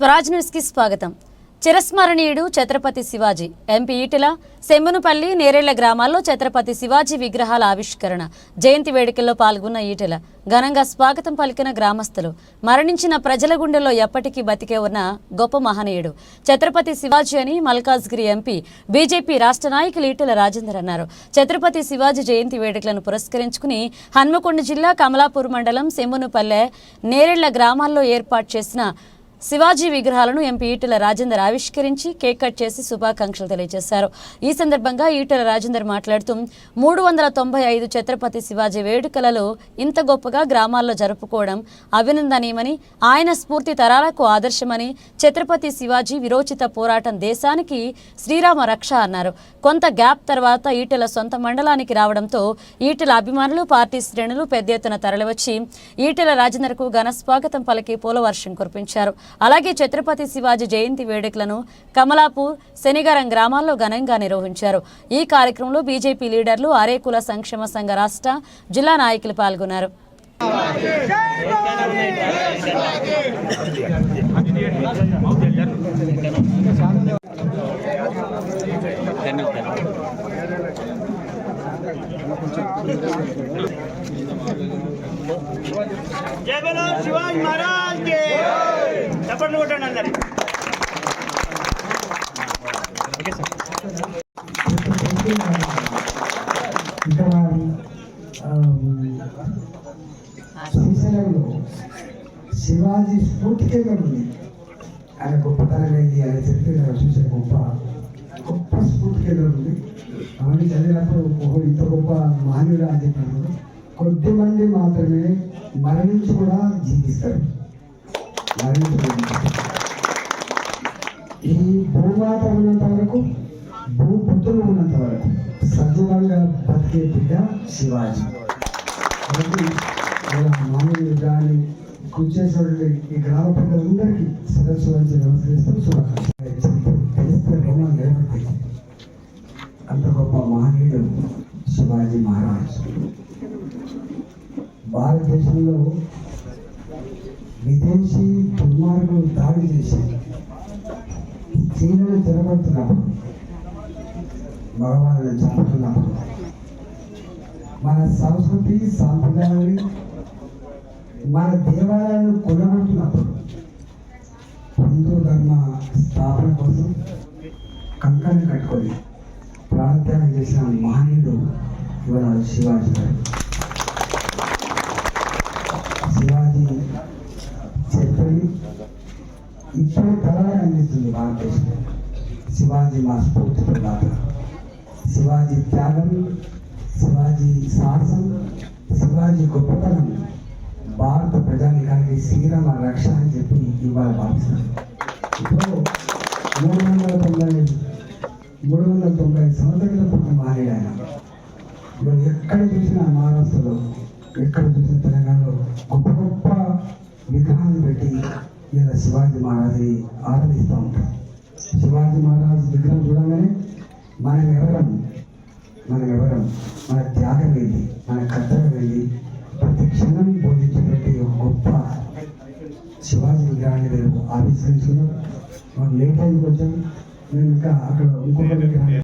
Swaraj news కి స్వాగతం. చిరస్మరణీయుడు Chhatrapati Shivaji MP Etela సెమ్మనుపల్లి Nerella గ్రామాల్లో ఛత్రపతి శివాజీ విగ్రహాల ఆవిష్కరణ జయంతి వేడుకల్లో పాల్గొన్న ఈటెల ఘనంగా స్వాగతం పలికిన గ్రామస్తులు. మరణించిన ప్రజల గుండెల్లో ఎప్పటికీ బతికే ఉన్న గొప్ప మహనీయుడు ఛత్రపతి శివాజీ అని మల్కాజ్గిరి ఎంపీ బీజేపీ రాష్ట్ర నాయకులు ఈటెల రాజేందర్ అన్నారు. ఛత్రపతి శివాజీ జయంతి వేడుకలను పురస్కరించుకుని హన్మకొండ జిల్లా కమలాపూర్ మండలం సెమ్మనుపల్లె నేరేళ్ల గ్రామాల్లో ఏర్పాటు చేసిన శివాజీ విగ్రహాలను ఎంపీ ఈటెల రాజేందర్ ఆవిష్కరించి కేక్ కట్ చేసి శుభాకాంక్షలు తెలియజేశారు. ఈ సందర్భంగా ఈటెల రాజేందర్ మాట్లాడుతూ 395 ఛత్రపతి శివాజీ వేడుకలలో ఇంత గొప్పగా గ్రామాల్లో జరుపుకోవడం అభినందనీయమని, ఆయన స్ఫూర్తి తరాలకు ఆదర్శమని, ఛత్రపతి శివాజీ విరోచిత పోరాటం దేశానికి శ్రీరామ రక్ష అన్నారు. కొంత గ్యాప్ తర్వాత ఈటెల సొంత మండలానికి రావడంతో ఈటెల అభిమానులు, పార్టీ శ్రేణులు పెద్ద ఎత్తున తరలివచ్చి ఈటెల రాజేందర్కు ఘన స్వాగతం పలికి పూలవర్షం కురిపించారు. అలాగే ఛత్రపతి శివాజీ జయంతి వేడుకలను కమలాపూర్, శనిగరం గ్రామాల్లో ఘనంగా నిర్వహించారు. ఈ కార్యక్రమంలో బీజేపీ లీడర్లు, ఆరేకుల సంక్షేమ సంఘ రాష్ట్ర, జిల్లా నాయకులు పాల్గొన్నారు. जय बोलो शिवाजी महाराज के चप्पल कोट्टंడి అందరూ. శ్రీశైలంలో శివాజీ స్ఫూర్తి కేంద్రం ఉంది. ఆయన గొప్పతనం ఏంటి ఆయన చెప్పి చూసే గొప్ప స్ఫూర్తి కేంద్రం ఉంది. అవన్నీ చదివినప్పుడు ఇంత గొప్ప మహనీయుడు అని చెప్పినప్పుడు కొద్ది మంది మాత్రమే మరణించి కూడా జీవిస్తారు. ఈ భూమాత ఉన్నంత వరకు, భూపుత్రులు ఉన్నంత వరకు సజీవంగా బతికే బిడ్డ శివాజీ. కాబట్టి మామూలు విగ్రహాన్ని కృషి చేసినటువంటి ఈ గ్రామ ప్రజలందరికీ సదస్సు వచ్చి నమస్కరిస్తూ శుభాకాంక్షలు. తెలిస్తే గౌరవం లేకపోతే అంత గొప్ప మహనీయుడు శివాజీ మహారాజ్. భారతదేశంలో విదేశీ దుర్మార్గులు దాడి చేసి చీలను తిరగొడుతున్నప్పుడు, మగవాళ్ళని చంపుతున్నప్పుడు, మన సంస్కృతి సాంప్రదాయాన్ని, మన దేవాలయాలను కొనగొడుతున్నప్పుడు, హిందూ ధర్మ స్థాపన కోసం కంకణం కట్టుకొని ప్రాణత్యాగం చేసిన మహనీయుడు ఇవాళ శివాజీ గారు. శివాజీ చెప్పని ఇప్పుడు కళగా అందిస్తుంది భారతదేశం. శివాజీ మా స్ఫూర్తి ప్రదాత. శివాజీ త్యాగం, శివాజీ సాహసం, శివాజీ గొప్పతనం భారత ప్రజానికానికి శ్రీరామ రక్ష అని చెప్పి ఇవాళ భావిస్తారు. ఇప్పుడు 390 సంవత్సరాల పుట్టిన మహనీయుడు ఆయన. ఇప్పుడు ఎక్కడ చూసినా మహారాష్ట్రలో, ఎక్కడ చూసిన తెలంగాణలో గొప్ప గొప్ప విగ్రహాలు పెట్టి ఇలా శివాజీ మహారాజుని ఆరాధిస్తూ ఉంటారు. శివాజీ మహారాజు విగ్రహం చూడగానే మనం ఎవరం, మన త్యాగం ఏంటి, మన కర్తవ్యం ఏంటి, ప్రతి క్షణం బోధించేటువంటి గొప్ప శివాజీ విగ్రహాన్ని నేను ఆవిష్కరించుకున్నాను. మనం లేట్ అయింది వచ్చాం. మేము ఇంకా అక్కడ ఇంకొక విగ్రహం